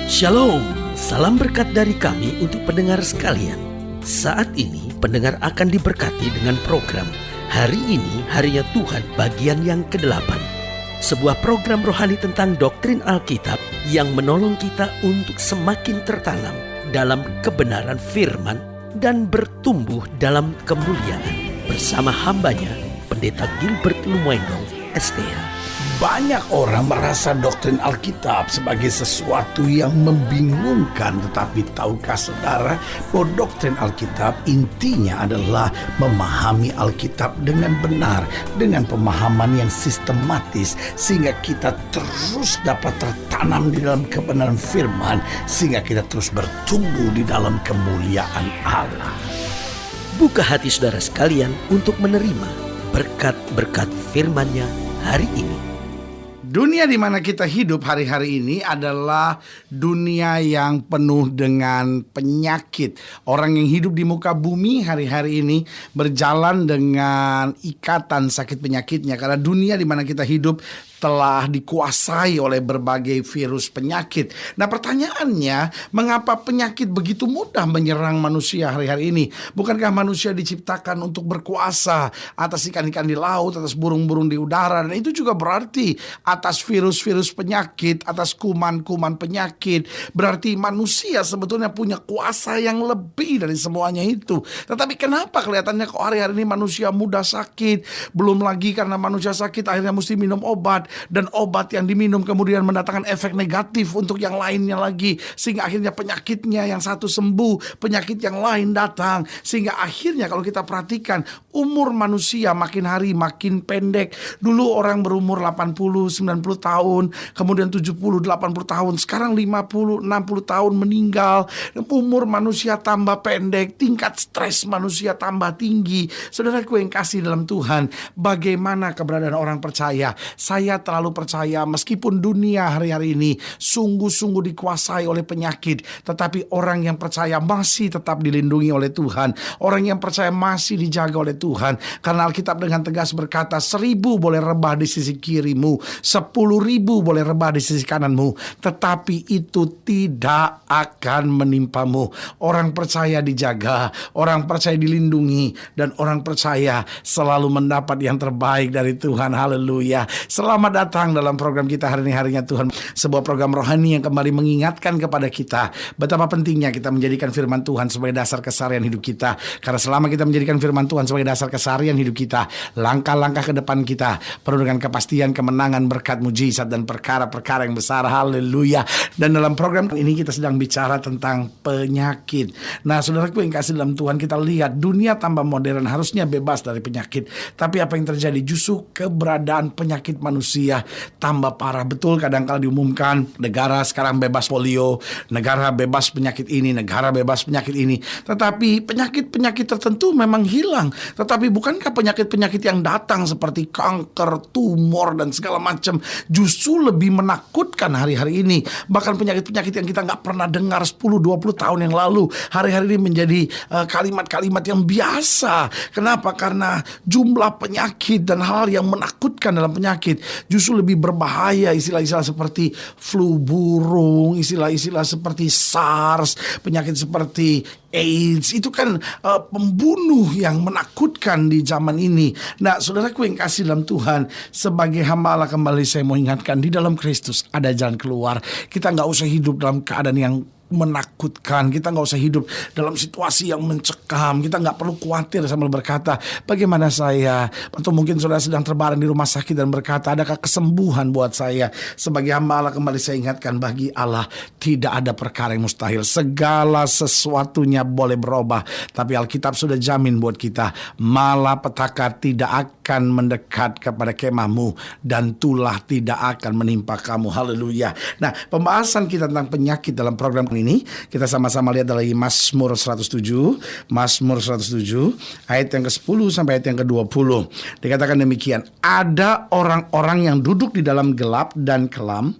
Shalom, salam berkat dari kami untuk pendengar sekalian. Saat ini pendengar akan diberkati dengan program Hari Ini Harinya Tuhan bagian yang ke-8. Sebuah program rohani tentang doktrin Alkitab yang menolong kita untuk semakin tertanam dalam kebenaran firman dan bertumbuh dalam kemuliaan. Bersama hambanya, Pendeta Gilbert Lumoindong, STH. Banyak orang merasa doktrin Alkitab sebagai sesuatu yang membingungkan. Tetapi tahukah saudara bahwa doktrin Alkitab intinya adalah memahami Alkitab dengan benar, dengan pemahaman yang sistematis, sehingga kita terus dapat tertanam di dalam kebenaran firman, sehingga kita terus bertumbuh di dalam kemuliaan Allah. Buka hati saudara sekalian untuk menerima berkat-berkat firman-Nya hari ini. Dunia di mana kita hidup hari-hari ini adalah dunia yang penuh dengan penyakit. Orang yang hidup di muka bumi hari-hari ini berjalan dengan ikatan sakit penyakitnya. Karena dunia di mana kita hidup telah dikuasai oleh berbagai virus penyakit. Nah, pertanyaannya, mengapa penyakit begitu mudah menyerang manusia hari-hari ini? Bukankah manusia diciptakan untuk berkuasa atas ikan-ikan di laut, atas burung-burung di udara? Dan itu juga berarti atas virus-virus penyakit, atas kuman-kuman penyakit. Berarti manusia sebetulnya punya kuasa yang lebih dari semuanya itu. Tetapi kenapa kelihatannya kok hari-hari ini manusia mudah sakit? Belum lagi karena manusia sakit akhirnya mesti minum obat. Dan obat yang diminum kemudian mendatangkan efek negatif untuk yang lainnya lagi, sehingga akhirnya penyakitnya yang satu sembuh, penyakit yang lain datang. Sehingga akhirnya kalau kita perhatikan, umur manusia makin hari makin pendek. Dulu orang berumur 80, 90 tahun, kemudian 70, 80 tahun. Sekarang 50, 60 tahun meninggal. Umur manusia tambah pendek, tingkat stres manusia tambah tinggi. Saudaraku yang kasih dalam Tuhan, bagaimana keberadaan orang percaya? Saya terlalu percaya meskipun dunia hari-hari ini sungguh-sungguh dikuasai oleh penyakit, tetapi orang yang percaya masih tetap dilindungi oleh Tuhan. Orang yang percaya masih dijaga oleh Tuhan. Karena Alkitab dengan tegas berkata, 1.000 boleh rebah di sisi kirimu, 10.000 boleh rebah di sisi kananmu, tetapi itu tidak akan menimpamu. Orang percaya dijaga, orang percaya dilindungi, dan orang percaya selalu mendapat yang terbaik dari Tuhan. Haleluya. Selamat datang dalam program kita Hari Ini Harinya Tuhan. Sebuah program rohani yang kembali mengingatkan kepada kita betapa pentingnya kita menjadikan firman Tuhan sebagai dasar keseharian hidup kita. Karena selama kita menjadikan firman Tuhan sebagai dasar keseharian hidup kita, langkah-langkah ke depan kita penuh dengan kepastian, kemenangan, berkat, mujizat, dan perkara-perkara yang besar. Haleluya. Dan dalam program ini kita sedang bicara tentang penyakit. Nah, saudaraku yang kasih dalam Tuhan, kita lihat dunia tambah modern harusnya bebas dari penyakit. Tapi apa yang terjadi? Justru keberadaan penyakit manusia tambah parah. Betul, kadang-kala diumumkan negara sekarang bebas polio, negara bebas penyakit ini, negara bebas penyakit ini. Tetapi penyakit-penyakit tertentu memang hilang. Tetapi bukankah penyakit-penyakit yang datang seperti kanker, tumor, dan segala macam justru lebih menakutkan hari-hari ini? Bahkan penyakit-penyakit yang kita nggak pernah dengar 10-20 tahun yang lalu, hari-hari ini menjadi kalimat-kalimat yang biasa. Kenapa? Karena jumlah penyakit dan hal yang menakutkan dalam penyakit justru lebih berbahaya. Istilah-istilah seperti flu burung, istilah-istilah seperti SARS, penyakit seperti AIDS, itu kan pembunuh yang menakutkan di zaman ini. Nah, saudaraku yang kasih dalam Tuhan, sebagai hamba Allah kembali saya mau ingatkan, di dalam Kristus ada jalan keluar. Kita gak usah hidup dalam keadaan yang menakutkan. Kita gak usah hidup dalam situasi yang mencekam. Kita gak perlu khawatir sambil berkata, bagaimana saya? Atau mungkin saudara sedang terbaring di rumah sakit dan berkata, adakah kesembuhan buat saya? Sebagai hamba Allah kembali saya ingatkan, bagi Allah tidak ada perkara yang mustahil. Segala sesuatunya boleh berubah. Tapi Alkitab sudah jamin buat kita, malapetaka tidak akan mendekat kepada kemahmu, dan tulah tidak akan menimpa kamu. Haleluya. Nah, pembahasan kita tentang penyakit dalam program ini kita sama-sama lihat dari Mazmur 107. Mazmur 107 ayat yang ke-10 sampai ayat yang ke-20. Dikatakan demikian, ada orang-orang yang duduk di dalam gelap dan kelam,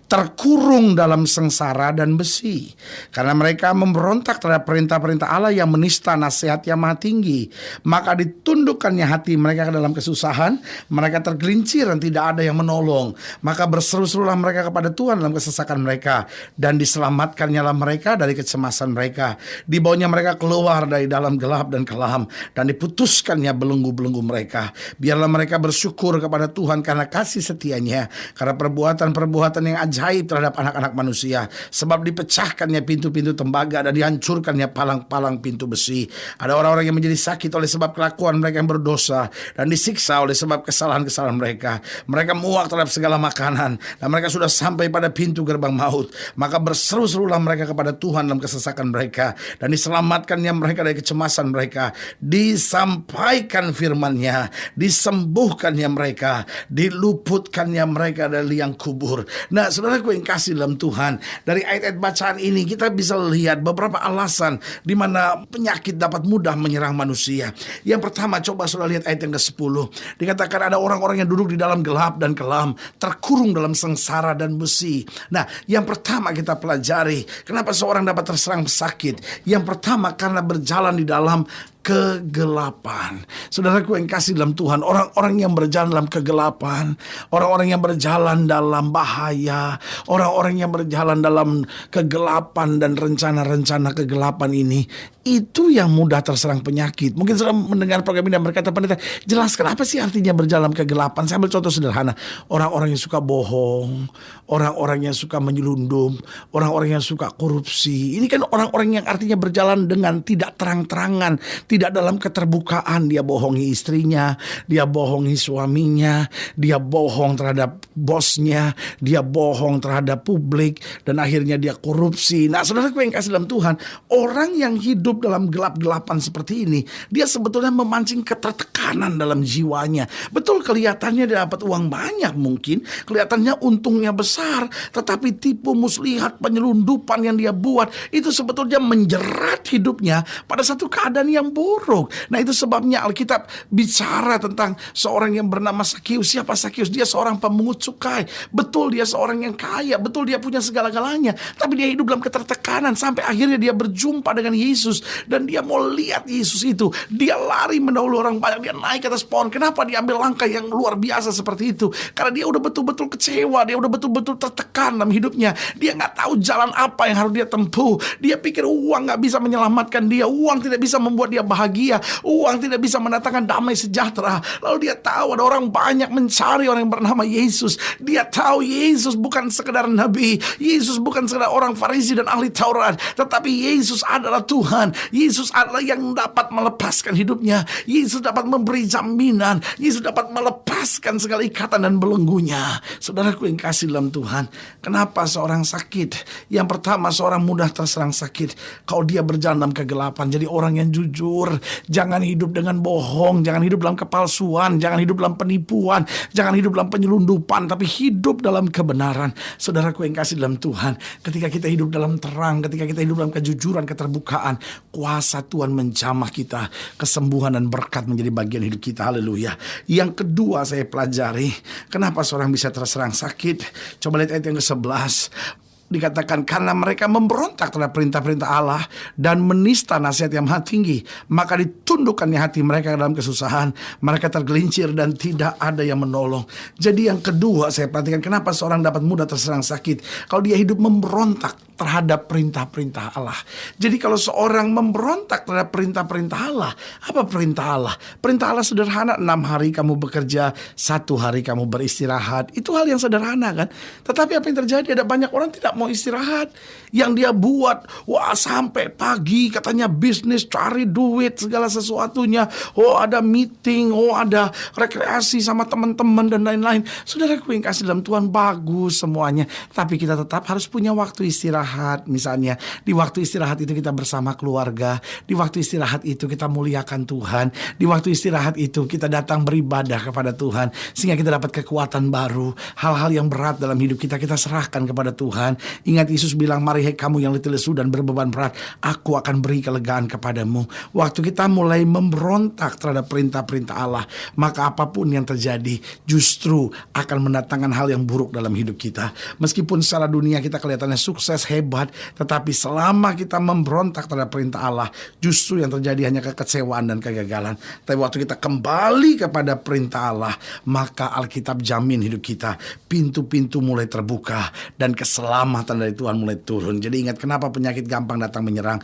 terkurung dalam sengsara dan besi. Karena mereka memberontak terhadap perintah-perintah Allah yang menista nasihat yang maha tinggi. Maka ditundukkannya hati mereka ke dalam kesusahan. Mereka tergelincir dan tidak ada yang menolong. Maka berseru-serulah mereka kepada Tuhan dalam kesesakan mereka. Dan diselamatkannya mereka dari kecemasan mereka. Dibawanya mereka keluar dari dalam gelap dan kelam. Dan diputuskannya belenggu-belenggu mereka. Biarlah mereka bersyukur kepada Tuhan karena kasih setianya. Karena perbuatan-perbuatan yang ajaib terhadap anak-anak manusia. Sebab dipecahkannya pintu-pintu tembaga dan dihancurkannya palang-palang pintu besi. Ada orang-orang yang menjadi sakit oleh sebab kelakuan mereka yang berdosa dan disiksa oleh sebab kesalahan-kesalahan mereka. Mereka muak terhadap segala makanan dan mereka sudah sampai pada pintu gerbang maut. Maka berseru-serulah mereka kepada Tuhan dalam kesesakan mereka dan diselamatkannya mereka dari kecemasan mereka. Disampaikan firman-Nya, disembuhkannya mereka, diluputkannya mereka dari liang kubur. Nah, saudaraku yang kasih dalam Tuhan, dari ayat-ayat bacaan ini kita bisa lihat beberapa alasan di mana penyakit dapat mudah menyerang manusia. Yang pertama, coba saudara lihat ayat yang ke-10. Dikatakan ada orang-orang yang duduk di dalam gelap dan kelam, terkurung dalam sengsara dan besi. Nah, yang pertama kita pelajari, kenapa seorang dapat terserang sakit? Yang pertama, karena berjalan di dalam kegelapan. Saudaraku yang kasih dalam Tuhan, orang-orang yang berjalan dalam kegelapan, orang-orang yang berjalan dalam bahaya, orang-orang yang berjalan dalam kegelapan dan rencana-rencana kegelapan ini, itu yang mudah terserang penyakit. Mungkin saudara mendengar program ini dan berkata, pendeta, jelaskan apa sih artinya berjalan kegelapan? Saya ambil contoh sederhana. Orang-orang yang suka bohong, orang-orang yang suka menyelundup, orang-orang yang suka korupsi. Ini kan orang-orang yang artinya berjalan dengan tidak terang-terangan, tidak dalam keterbukaan. Dia bohongi istrinya, dia bohongi suaminya, dia bohong terhadap bosnya, dia bohong terhadap publik, dan akhirnya dia korupsi. Nah, saudaraku yang kasih dalam Tuhan, orang yang hidup dalam gelap-gelapan seperti ini, dia sebetulnya memancing ketertekanan dalam jiwanya. Betul, kelihatannya dia dapat uang banyak mungkin, kelihatannya untungnya besar, tetapi tipu muslihat, penyelundupan yang dia buat, itu sebetulnya menjerat hidupnya pada satu keadaan yang buruk. Nah, itu sebabnya Alkitab bicara tentang seorang yang bernama Sakius. Siapa Sakius? Dia seorang pemungut cukai. Betul, dia seorang yang kaya. Betul, dia punya segala-galanya. Tapi dia hidup dalam ketertekanan sampai akhirnya dia berjumpa dengan Yesus dan dia mau lihat Yesus itu. Dia lari mendahului orang banyak. Dia naik ke atas pohon. Kenapa dia ambil langkah yang luar biasa seperti itu? Karena dia udah betul-betul kecewa. Dia udah betul-betul tertekan dalam hidupnya. Dia gak tahu jalan apa yang harus dia tempuh. Dia pikir uang gak bisa menyelamatkan dia. Uang tidak bisa membuat dia bahagia. Uang tidak bisa mendatangkan damai sejahtera. Lalu dia tahu ada orang banyak mencari orang yang bernama Yesus. Dia tahu Yesus bukan sekedar nabi. Yesus bukan sekedar orang Farisi dan ahli Taurat. Tetapi Yesus adalah Tuhan. Yesus adalah yang dapat melepaskan hidupnya. Yesus dapat memberi jaminan. Yesus dapat melepaskan segala ikatan dan belenggunya. Saudaraku yang kasih dalam Tuhan, kenapa seorang sakit? Yang pertama, seorang mudah terserang sakit kalau dia berjalan dalam kegelapan. Jadi orang yang jujur, jangan hidup dengan bohong, jangan hidup dalam kepalsuan, jangan hidup dalam penipuan, jangan hidup dalam penyelundupan, tapi hidup dalam kebenaran. Saudaraku yang kasih dalam Tuhan, ketika kita hidup dalam terang, ketika kita hidup dalam kejujuran, keterbukaan, kuasa Tuhan menjamah kita, kesembuhan dan berkat menjadi bagian hidup kita. Haleluya. Yang kedua saya pelajari, kenapa seorang bisa terserang sakit? Coba lihat ayat yang ke-11. Dikatakan karena mereka memberontak terhadap perintah-perintah Allah dan menista nasihat yang maha tinggi, maka ditundukkannya hati mereka dalam kesusahan. Mereka tergelincir dan tidak ada yang menolong. Jadi yang kedua saya perhatikan, kenapa seorang dapat mudah terserang sakit? Kalau dia hidup memberontak terhadap perintah-perintah Allah. Jadi kalau seorang memberontak terhadap perintah-perintah Allah, apa perintah Allah? Perintah Allah sederhana, 6 hari kamu bekerja, 1 hari kamu beristirahat. Itu hal yang sederhana kan? Tetapi apa yang terjadi? Ada banyak orang tidak mau istirahat. Yang dia buat, wah sampai pagi katanya bisnis, cari duit, segala sesuatunya. Oh ada meeting, oh ada rekreasi sama teman-teman dan lain-lain. Saudaraku yang kasih dalam Tuhan, bagus semuanya. Tapi kita tetap harus punya waktu istirahat. istirahat misalnya, di waktu istirahat itu kita bersama keluarga, di waktu istirahat itu kita muliakan Tuhan, di waktu istirahat itu kita datang beribadah kepada Tuhan, sehingga kita dapat kekuatan baru. Hal-hal yang berat dalam hidup kita serahkan kepada Tuhan. Ingat Yesus bilang, mari hai kamu yang letih lesu dan berbeban berat, aku akan beri kelegaan kepadamu. Waktu kita mulai memberontak terhadap perintah-perintah Allah, maka apapun yang terjadi justru akan mendatangkan hal yang buruk dalam hidup kita. Meskipun secara dunia kita kelihatannya sukses, hebat, tetapi selama kita memberontak terhadap perintah Allah, justru yang terjadi hanya kekecewaan dan kegagalan. Tapi waktu kita kembali kepada perintah Allah, maka Alkitab jamin hidup kita, pintu-pintu mulai terbuka dan keselamatan dari Tuhan mulai turun. Jadi ingat, kenapa penyakit gampang datang menyerang?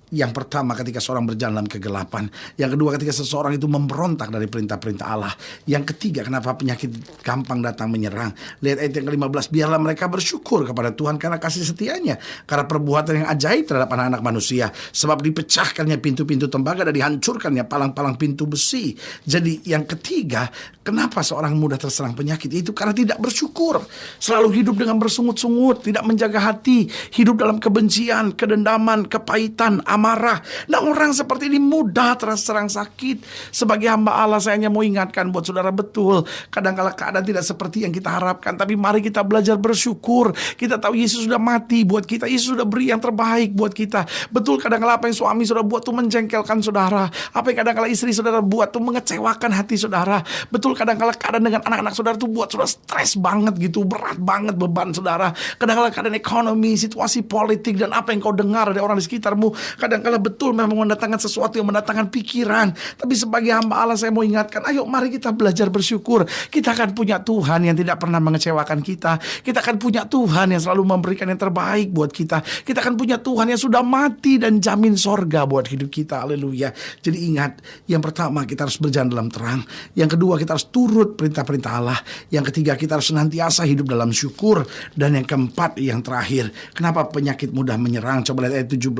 Yang pertama, ketika seorang berjalan dalam kegelapan. Yang kedua, ketika seseorang itu memberontak dari perintah-perintah Allah. Yang ketiga, kenapa penyakit gampang datang menyerang? Lihat ayat yang ke-15, biarlah mereka bersyukur kepada Tuhan karena kasih setianya, karena perbuatan yang ajaib terhadap anak-anak manusia. Sebab dipecahkannya pintu-pintu tembaga dan dihancurkannya palang-palang pintu besi. Jadi yang ketiga, kenapa seorang mudah terserang penyakit? Itu karena tidak bersyukur. Selalu hidup dengan bersungut-sungut, tidak menjaga hati, hidup dalam kebencian, kedendaman, kepahitan, amarah. Nah, orang seperti ini mudah terserang sakit. Sebagai hamba Allah, saya hanya mau ingatkan buat saudara, betul, kadang-kala keadaan tidak seperti yang kita harapkan, tapi mari kita belajar bersyukur. Kita tahu Yesus sudah mati buat kita, Yesus sudah beri yang terbaik buat kita. Betul, kadang-kala apa yang suami saudara buat tuh menjengkelkan saudara, apa yang kadang-kala istri saudara buat tuh mengecewakan hati saudara. Betul, kadang-kala keadaan dengan anak-anak saudara tuh buat saudara stres banget gitu, berat banget beban saudara. Kadang-kala keadaan ekonomi, situasi politik, dan apa yang kau dengar dari orang di sekitarmu, kadang-kala betul memang mendatangkan sesuatu yang mendatangkan pikiran. Tapi sebagai hamba Allah, saya mau ingatkan, ayo mari kita belajar bersyukur. Kita akan punya Tuhan yang tidak pernah mengecewakan kita. Kita akan punya Tuhan yang selalu memberikan yang terbaik buat kita. Kita akan punya Tuhan yang sudah mati dan jamin sorga buat hidup kita. Haleluya. Jadi ingat, yang pertama kita harus berjalan dalam terang. Yang kedua, kita harus turut perintah-perintah Allah. Yang ketiga, kita harus senantiasa hidup dalam syukur. Dan yang keempat, yang terakhir, kenapa penyakit mudah menyerang? Coba lihat ayat 17.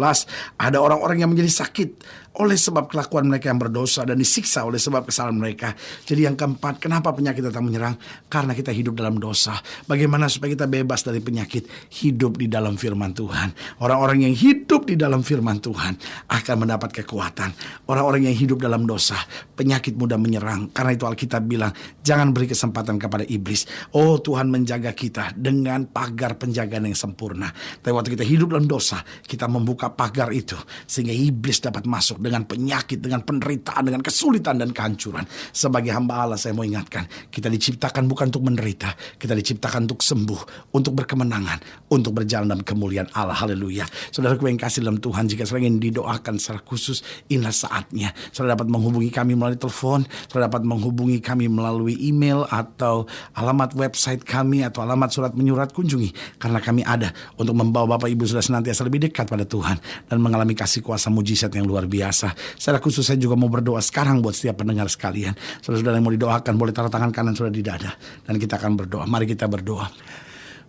Ada orang-orang yang menjadi sakit oleh sebab kelakuan mereka yang berdosa dan disiksa oleh sebab kesalahan mereka. Jadi yang keempat, kenapa penyakit datang menyerang? Karena kita hidup dalam dosa. Bagaimana supaya kita bebas dari penyakit? Hidup di dalam firman Tuhan. Orang-orang yang hidup di dalam firman Tuhan akan mendapat kekuatan. Orang-orang yang hidup dalam dosa, penyakit mudah menyerang. Karena itu Alkitab bilang, jangan beri kesempatan kepada iblis. Oh, Tuhan menjaga kita dengan pagar penjagaan yang sempurna. Tapi waktu kita hidup dalam dosa, kita membuka pagar itu sehingga iblis dapat masuk dengan penyakit, dengan penderitaan, dengan kesulitan dan kehancuran. Sebagai hamba Allah, saya mau ingatkan, kita diciptakan bukan untuk menderita, kita diciptakan untuk sembuh, untuk berkemenangan, untuk berjalan dalam kemuliaan Allah. Haleluya. Saudaraku yang kasih dalam Tuhan, jika saudara ingin didoakan secara khusus, inilah saatnya. Saudara dapat menghubungi kami melalui telepon, saudara dapat menghubungi kami melalui email atau alamat website kami atau alamat surat menyurat, kunjungi. Karena kami ada untuk membawa Bapak Ibu sudah senantiasa lebih dekat pada Tuhan dan mengalami kasih kuasa mujizat yang luar biasa. Secara khusus saya juga mau berdoa sekarang buat setiap pendengar sekalian. Saudara-saudara yang mau didoakan, boleh taruh tangan kanan saudara di dada, dan kita akan berdoa. Mari kita berdoa.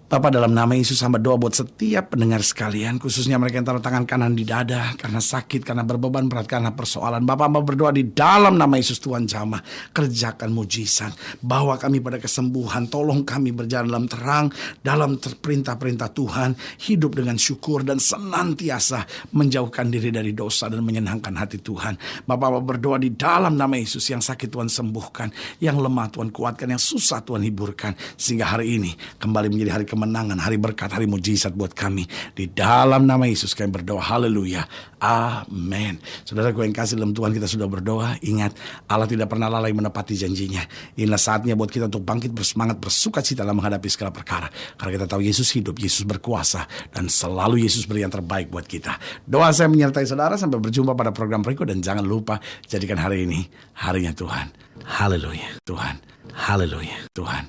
Bapa, dalam nama Yesus hamba doa buat setiap pendengar sekalian, khususnya mereka yang taruh tangan kanan di dada karena sakit, karena berbeban berat, karena persoalan. Bapa, hamba berdoa di dalam nama Yesus Tuhan jamah, kerjakan mujizat, bawa kami pada kesembuhan, tolong kami berjalan dalam terang, dalam perintah-perintah Tuhan, hidup dengan syukur dan senantiasa menjauhkan diri dari dosa dan menyenangkan hati Tuhan. Bapa, hamba berdoa di dalam nama Yesus, yang sakit Tuhan sembuhkan, yang lemah Tuhan kuatkan, yang susah Tuhan hiburkan, sehingga hari ini kembali menjadi hari kemenangan, hari berkat, hari mujizat buat kami. Di dalam nama Yesus kami berdoa. Haleluya. Amin. Saudaraku yang kasih dalam Tuhan, kita sudah berdoa. Ingat, Allah tidak pernah lalai menepati janjinya. Inilah saatnya buat kita untuk bangkit bersemangat, bersuka cita dalam menghadapi segala perkara. Karena kita tahu Yesus hidup, Yesus berkuasa, dan selalu Yesus beri yang terbaik buat kita. Doa saya menyertai saudara. Sampai berjumpa pada program berikut, dan jangan lupa jadikan hari ini harinya Tuhan. Haleluya. Tuhan. Haleluya. Tuhan.